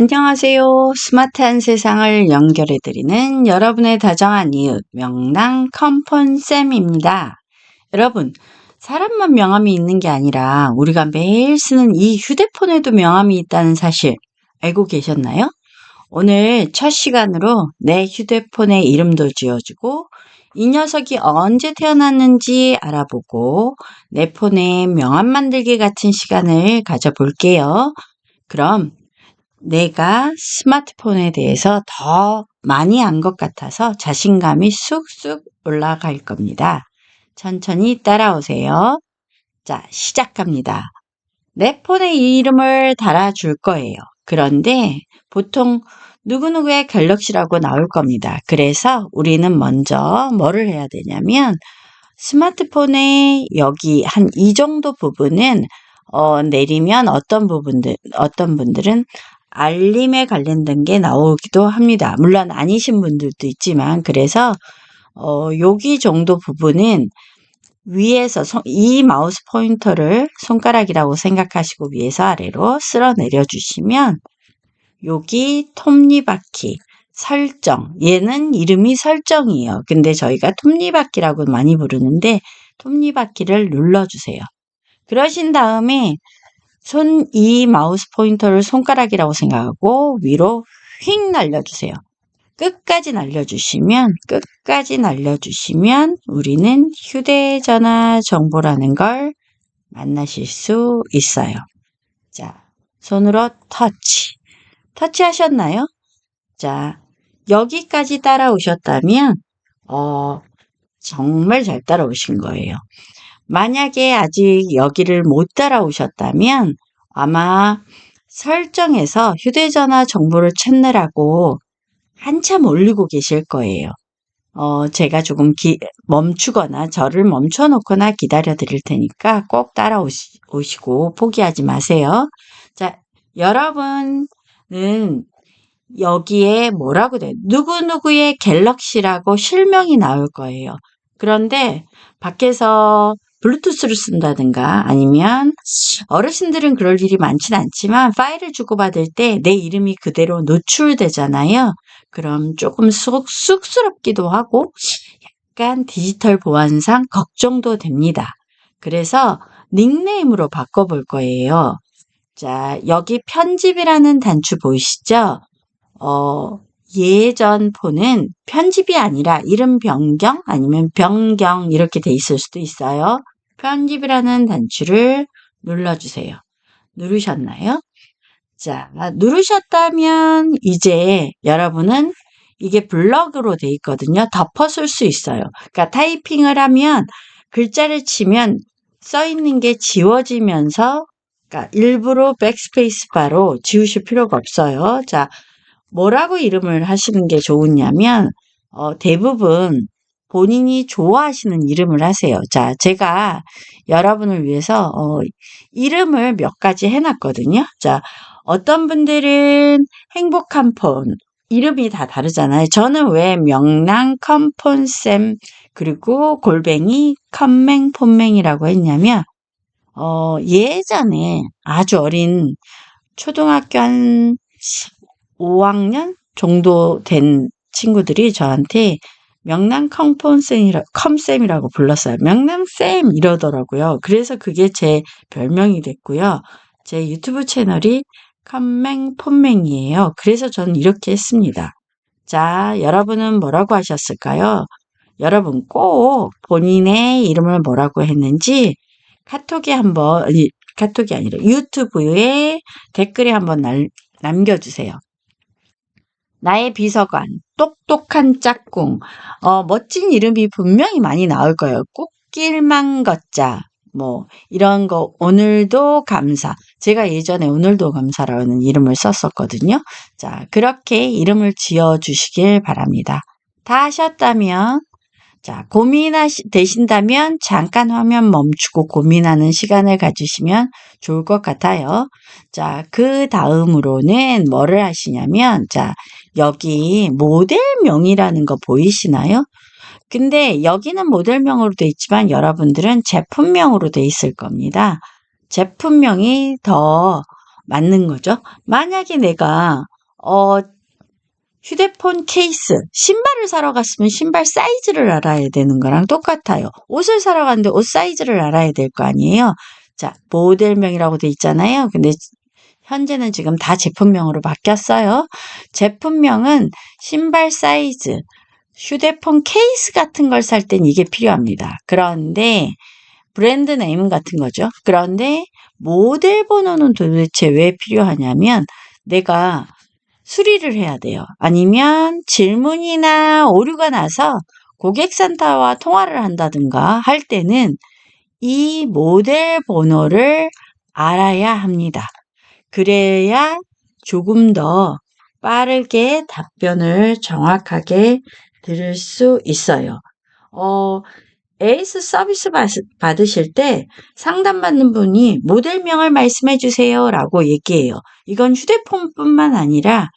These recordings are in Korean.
안녕하세요. 스마트한 세상을 연결해드리는 여러분의 다정한 이웃 명랑 컴폰쌤입니다. 여러분, 사람만 명함이 있는 게 아니라 우리가 매일 쓰는 이 휴대폰에도 명함이 있다는 사실 알고 계셨나요? 오늘 첫 시간으로 내 휴대폰에 이름도 지어주고 이 녀석이 언제 태어났는지 알아보고 내 폰에 명함 만들기 같은 시간을 가져볼게요. 그럼 내가 스마트폰에 대해서 더 많이 안 것 같아서 자신감이 쑥쑥 올라갈 겁니다. 천천히 따라오세요. 자, 시작합니다. 내 폰에 이름을 달아줄 거예요. 그런데 보통 누구누구의 갤럭시라고 나올 겁니다. 그래서 우리는 먼저 뭐를 해야 되냐면 스마트폰에 여기 한 이 정도 부분은 내리면 어떤 분들은 알림에 관련된 게 나오기도 합니다. 물론 아니신 분들도 있지만, 그래서 여기 정도 부분은 위에서 이 마우스 포인터를 손가락이라고 생각하시고 위에서 아래로 쓸어 내려주시면 여기 톱니바퀴 설정, 얘는 이름이 설정이에요. 근데 저희가 톱니바퀴라고 많이 부르는데 톱니바퀴를 눌러주세요. 그러신 다음에 이 마우스 포인터를 손가락이라고 생각하고 위로 휙 날려주세요. 끝까지 날려주시면 우리는 휴대전화 정보라는 걸 만나실 수 있어요. 자, 손으로 터치 하셨나요? 자, 여기까지 따라오셨다면 정말 잘 따라오신 거예요. 만약에 아직 여기를 못 따라오셨다면 아마 설정에서 휴대전화 정보를 찾느라고 한참 올리고 계실 거예요. 제가 조금 멈추거나 저를 멈춰놓거나 기다려 드릴 테니까 꼭 따라오시고 포기하지 마세요. 자, 여러분은 여기에 뭐라고 돼요? 누구누구의 갤럭시라고 실명이 나올 거예요. 그런데 밖에서 블루투스를 쓴다든가 아니면 어르신들은 그럴 일이 많진 않지만 파일을 주고받을 때 내 이름이 그대로 노출되잖아요. 그럼 조금 쑥스럽기도 하고 약간 디지털 보안상 걱정도 됩니다. 그래서 닉네임으로 바꿔볼 거예요. 자, 여기 편집이라는 단추 보이시죠? 예전 폰은 편집이 아니라 이름 변경 아니면 변경 이렇게 돼 있을 수도 있어요. 편집이라는 단추를 눌러주세요. 누르셨나요? 자, 누르셨다면 이제 여러분은 이게 블럭으로 돼 있거든요. 덮어 쓸 수 있어요. 그러니까 타이핑을 하면 글자를 치면 써 있는 게 지워지면서 그러니까 일부러 백스페이스 바로 지우실 필요가 없어요. 자, 뭐라고 이름을 하시는 게 좋으냐면 대부분 본인이 좋아하시는 이름을 하세요. 자, 제가 여러분을 위해서 이름을 몇 가지 해놨거든요. 자, 어떤 분들은 행복한 폰 이름이 다 다르잖아요. 저는 왜 명랑 컴폰쌤 그리고 골뱅이 컴맹폰맹이라고 했냐면 예전에 아주 어린 초등학교 한 5학년 정도 된 친구들이 저한테 명랑 컴쌤이라고 불렀어요. 명랑쌤 이러더라고요. 그래서 그게 제 별명이 됐고요. 제 유튜브 채널이 컴맹폰맹이에요. 그래서 저는 이렇게 했습니다. 자, 여러분은 뭐라고 하셨을까요? 여러분 꼭 본인의 이름을 뭐라고 했는지 카톡이 아니라 유튜브에 댓글에 한번 남겨주세요. 나의 비서관, 똑똑한 짝꿍, 멋진 이름이 분명히 많이 나올 거예요. 꽃길만 걷자, 이런 거, 오늘도 감사. 제가 예전에 오늘도 감사라는 이름을 썼었거든요. 자, 그렇게 이름을 지어주시길 바랍니다. 다 하셨다면, 자, 되신다면 잠깐 화면 멈추고 고민하는 시간을 가지시면 좋을 것 같아요. 자, 그 다음으로는 뭐를 하시냐면, 자, 여기 모델명이라는 거 보이시나요? 근데 여기는 모델명으로 돼 있지만 여러분들은 제품명으로 돼 있을 겁니다. 제품명이 더 맞는 거죠. 만약에 내가 휴대폰 케이스, 신발을 사러 갔으면 신발 사이즈를 알아야 되는 거랑 똑같아요. 옷을 사러 갔는데 옷 사이즈를 알아야 될 거 아니에요. 자, 모델명이라고 돼 있잖아요. 근데 현재는 지금 다 제품명으로 바뀌었어요. 제품명은 신발 사이즈, 휴대폰 케이스 같은 걸 살 땐 이게 필요합니다. 그런데 브랜드 네임 같은 거죠. 그런데 모델 번호는 도대체 왜 필요하냐면 내가 수리를 해야 돼요. 아니면 질문이나 오류가 나서 고객센터와 통화를 한다든가 할 때는 이 모델 번호를 알아야 합니다. 그래야 조금 더 빠르게 답변을 정확하게 들을 수 있어요. 에이스 서비스 받으실 때 상담받는 분이 모델명을 말씀해 주세요 라고 얘기해요. 이건 휴대폰뿐만 아니라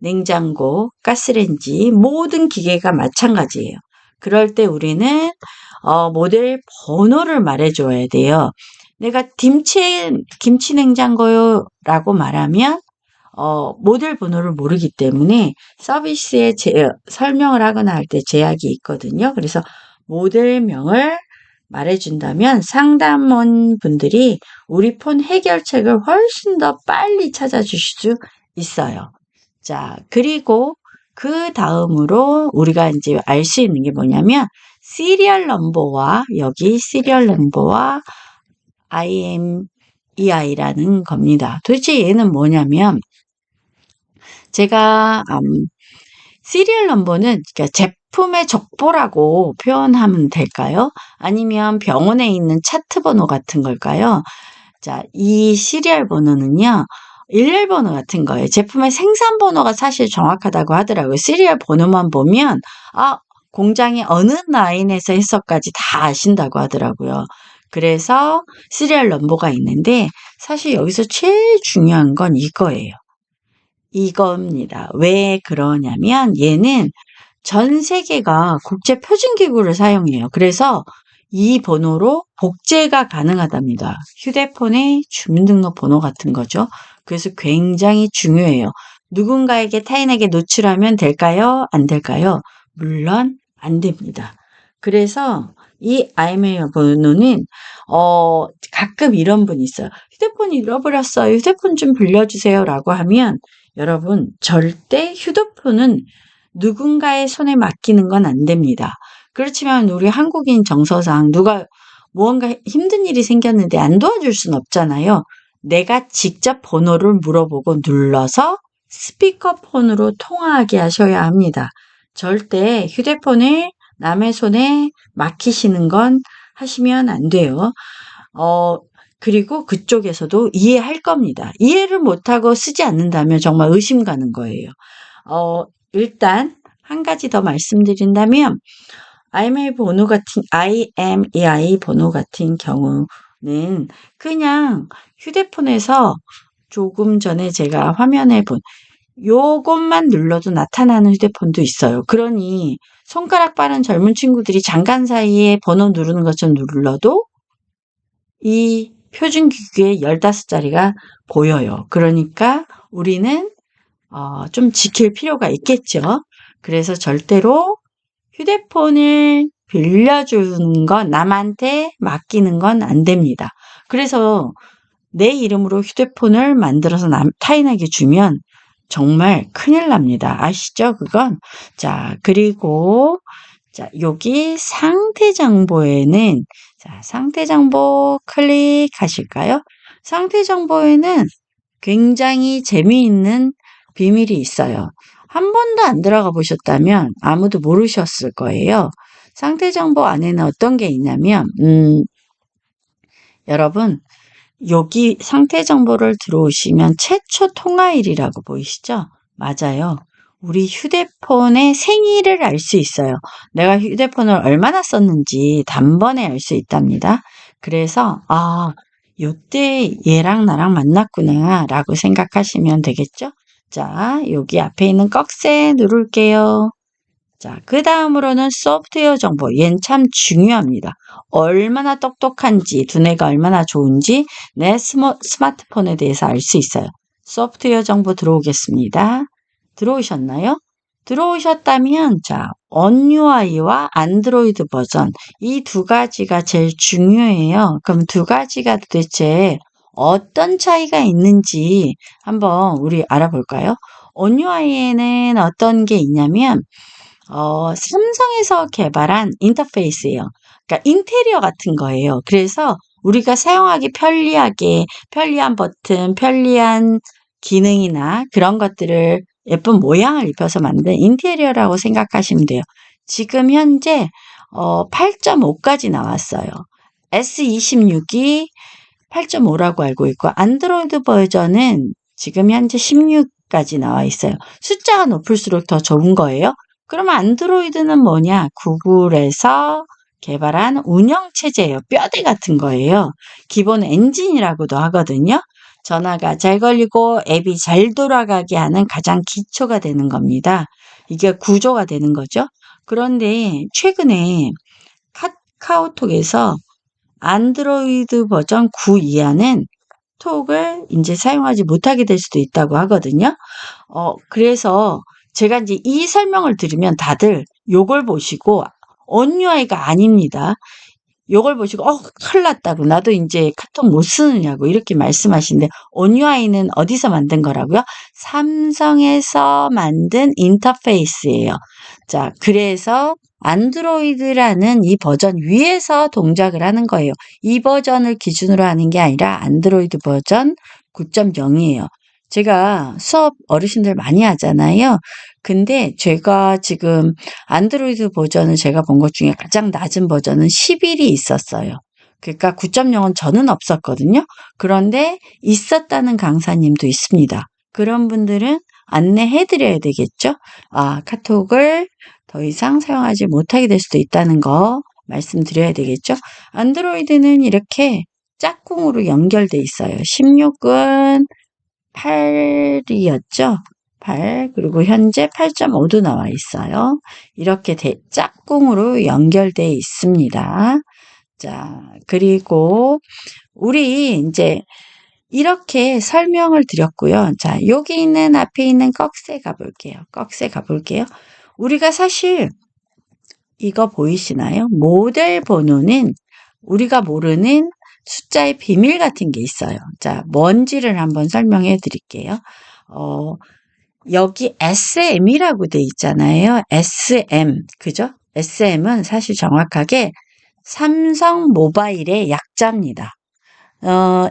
냉장고, 가스레인지 모든 기계가 마찬가지예요. 그럴 때 우리는 모델 번호를 말해줘야 돼요. 내가 김치 냉장고요 라고 말하면 모델 번호를 모르기 때문에 서비스에 설명을 하거나 할 때 제약이 있거든요. 그래서 모델명을 말해준다면 상담원 분들이 우리 폰 해결책을 훨씬 더 빨리 찾아주실 수 있어요. 자, 그리고 그 다음으로 우리가 이제 알 수 있는 게 뭐냐면 시리얼 넘버와 여기 시리얼 넘버와 IMEI라는 겁니다. 도대체 얘는 뭐냐면 제가 시리얼 넘버는 그러니까 제품의 족보라고 표현하면 될까요? 아니면 병원에 있는 차트 번호 같은 걸까요? 자, 이 시리얼 번호는요. 일렬 번호 같은 거예요. 제품의 생산 번호가 사실 정확하다고 하더라고요. 시리얼 번호만 보면 공장이 어느 라인에서 했어까지 다 아신다고 하더라고요. 그래서 시리얼 넘버가 있는데 사실 여기서 제일 중요한 건 이거예요. 이겁니다. 왜 그러냐면 얘는 전 세계가 국제 표준 기구를 사용해요. 그래서 이 번호로 복제가 가능하답니다. 휴대폰의 주민등록번호 같은 거죠. 그래서 굉장히 중요해요. 누군가에게 타인에게 노출하면 될까요? 안 될까요? 물론 안 됩니다. 그래서 이 IMEI 번호는 가끔 이런 분이 있어요. 휴대폰 잃어버렸어요. 휴대폰 좀 빌려주세요. 라고 하면 여러분 절대 휴대폰은 누군가의 손에 맡기는 건 안 됩니다. 그렇지만 우리 한국인 정서상 누가 무언가 힘든 일이 생겼는데 안 도와줄 순 없잖아요. 내가 직접 번호를 물어보고 눌러서 스피커폰으로 통화하게 하셔야 합니다. 절대 휴대폰을 남의 손에 맡기시는 건 하시면 안 돼요. 그리고 그쪽에서도 이해할 겁니다. 이해를 못하고 쓰지 않는다면 정말 의심 가는 거예요. 일단 한 가지 더 말씀드린다면 IMEI 번호 같은 경우는 그냥 휴대폰에서 조금 전에 제가 화면에 본 요것만 눌러도 나타나는 휴대폰도 있어요. 그러니 손가락 빠른 젊은 친구들이 잠깐 사이에 번호 누르는 것처럼 눌러도 이 표준 기기에 15자리가 보여요. 그러니까 우리는 좀 지킬 필요가 있겠죠. 그래서 절대로 휴대폰을 빌려주는 건 남한테 맡기는 건 안 됩니다. 그래서 내 이름으로 휴대폰을 만들어서 타인에게 주면 정말 큰일 납니다. 아시죠? 그건. 자, 그리고 자, 여기 상태 정보에는 상태 정보 클릭하실까요? 상태 정보에는 굉장히 재미있는 비밀이 있어요. 한 번도 안 들어가 보셨다면 아무도 모르셨을 거예요. 상태 정보 안에는 어떤 게 있냐면 여러분 여기 상태 정보를 들어오시면 최초 통화일이라고 보이시죠? 맞아요. 우리 휴대폰의 생일을 알 수 있어요. 내가 휴대폰을 얼마나 썼는지 단번에 알 수 있답니다. 그래서 요때 얘랑 나랑 만났구나 라고 생각하시면 되겠죠? 자, 여기 앞에 있는 꺽쇠 누를게요. 자, 그 다음으로는 소프트웨어 정보. 얘는 참 중요합니다. 얼마나 똑똑한지, 두뇌가 얼마나 좋은지 내 스마트폰에 대해서 알 수 있어요. 소프트웨어 정보 들어오겠습니다. 들어오셨나요? 들어오셨다면, 자, onUI와 안드로이드 버전. 이 두 가지가 제일 중요해요. 그럼 두 가지가 도대체 어떤 차이가 있는지 한번 우리 알아볼까요? onUI에는 어떤 게 있냐면, 삼성에서 개발한 인터페이스예요. 그러니까 인테리어 같은 거예요. 그래서 우리가 사용하기 편리한 버튼, 편리한 기능이나 그런 것들을 예쁜 모양을 입혀서 만든 인테리어라고 생각하시면 돼요. 지금 현재 8.5까지 나왔어요. S26이 8.5라고 알고 있고 안드로이드 버전은 지금 현재 16까지 나와 있어요. 숫자가 높을수록 더 좋은 거예요. 그러면 안드로이드는 뭐냐? 구글에서 개발한 운영체제예요. 뼈대 같은 거예요. 기본 엔진이라고도 하거든요. 전화가 잘 걸리고 앱이 잘 돌아가게 하는 가장 기초가 되는 겁니다. 이게 구조가 되는 거죠. 그런데 최근에 카카오톡에서 안드로이드 버전 9 이하는 톡을 이제 사용하지 못하게 될 수도 있다고 하거든요. 그래서 제가 이제 이 설명을 들으면 다들 요걸 보시고 onUI가 아닙니다. 요걸 보시고 큰일 났다고 나도 이제 카톡 못 쓰느냐고 이렇게 말씀하시는데 onUI는 어디서 만든 거라고요? 삼성에서 만든 인터페이스예요. 자, 그래서 안드로이드라는 이 버전 위에서 동작을 하는 거예요. 이 버전을 기준으로 하는 게 아니라 안드로이드 버전 9.0이에요. 제가 수업 어르신들 많이 하잖아요. 근데 제가 지금 안드로이드 버전을 제가 본 것 중에 가장 낮은 버전은 11이 있었어요. 그러니까 9.0은 저는 없었거든요. 그런데 있었다는 강사님도 있습니다. 그런 분들은 안내해 드려야 되겠죠. 카톡을 더 이상 사용하지 못하게 될 수도 있다는 거 말씀드려야 되겠죠. 안드로이드는 이렇게 짝꿍으로 연결돼 있어요. 16은 8이었죠. 8 그리고 현재 8.5도 나와 있어요. 이렇게 짝꿍으로 연결돼 있습니다. 자, 그리고 우리 이제 이렇게 설명을 드렸고요. 자, 여기 있는 앞에 있는 꺽쇠 가볼게요. 꺽쇠 가볼게요. 우리가 사실 이거 보이시나요? 모델 번호는 우리가 모르는 숫자의 비밀 같은 게 있어요. 자, 뭔지를 한번 설명해 드릴게요. 여기 SM이라고 돼 있잖아요. SM. 그죠? SM은 사실 정확하게 삼성 모바일의 약자입니다.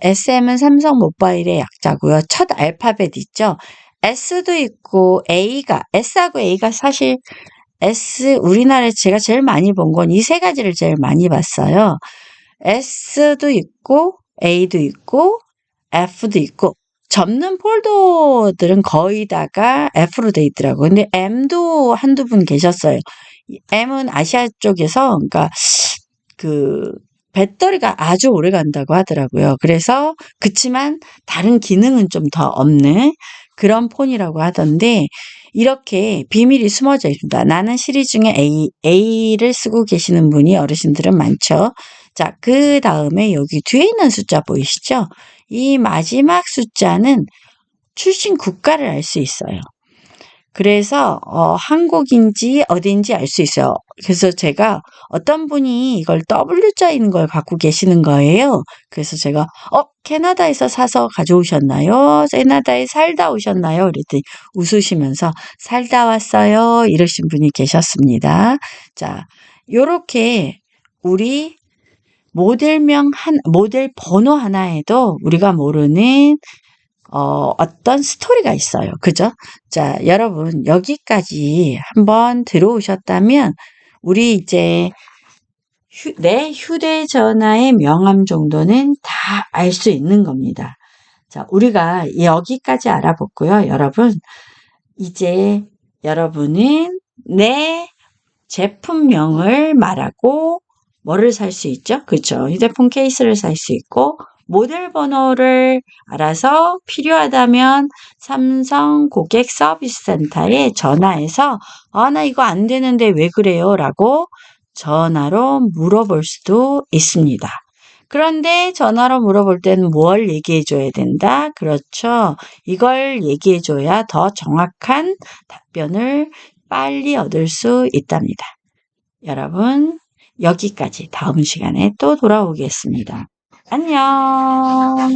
SM은 삼성 모바일의 약자고요. 첫 알파벳 있죠? S도 있고 S하고 A가 사실 우리나라에 제가 제일 많이 본 건 이 세 가지를 제일 많이 봤어요. S도 있고 A도 있고 F도 있고 접는 폴더들은 거의 다가 F로 돼 있더라고요. 근데 M도 한두 분 계셨어요. M은 아시아 쪽에서 그러니까 그 배터리가 아주 오래 간다고 하더라고요. 그래서 그치만 다른 기능은 좀 더 없는 그런 폰이라고 하던데 이렇게 비밀이 숨어져 있습니다. 나는 시리즈 중에 A를 쓰고 계시는 분이 어르신들은 많죠. 자, 그 다음에 여기 뒤에 있는 숫자 보이시죠? 이 마지막 숫자는 출신 국가를 알 수 있어요. 그래서 한국인지 어딘지 알 수 있어요. 그래서 제가 어떤 분이 이걸 W자 있는 걸 갖고 계시는 거예요. 그래서 제가 캐나다에서 사서 가져오셨나요? 캐나다에 살다 오셨나요? 그랬더니 웃으시면서 살다 왔어요. 이러신 분이 계셨습니다. 자, 요렇게 우리 모델 번호 하나에도 우리가 모르는 어떤 스토리가 있어요. 그죠? 자, 여러분, 여기까지 한번 들어오셨다면, 우리 이제, 내 휴대전화의 명함 정도는 다 알 수 있는 겁니다. 자, 우리가 여기까지 알아봤고요. 여러분, 이제 여러분은 내 제품명을 말하고 뭐를 살 수 있죠? 그렇죠. 휴대폰 케이스를 살 수 있고, 모델 번호를 알아서 필요하다면 삼성 고객 서비스 센터에 전화해서 나 이거 안 되는데 왜 그래요? 라고 전화로 물어볼 수도 있습니다. 그런데 전화로 물어볼 때는 뭘 얘기해 줘야 된다? 그렇죠. 이걸 얘기해 줘야 더 정확한 답변을 빨리 얻을 수 있답니다. 여러분, 여기까지 다음 시간에 또 돌아오겠습니다. 안녕.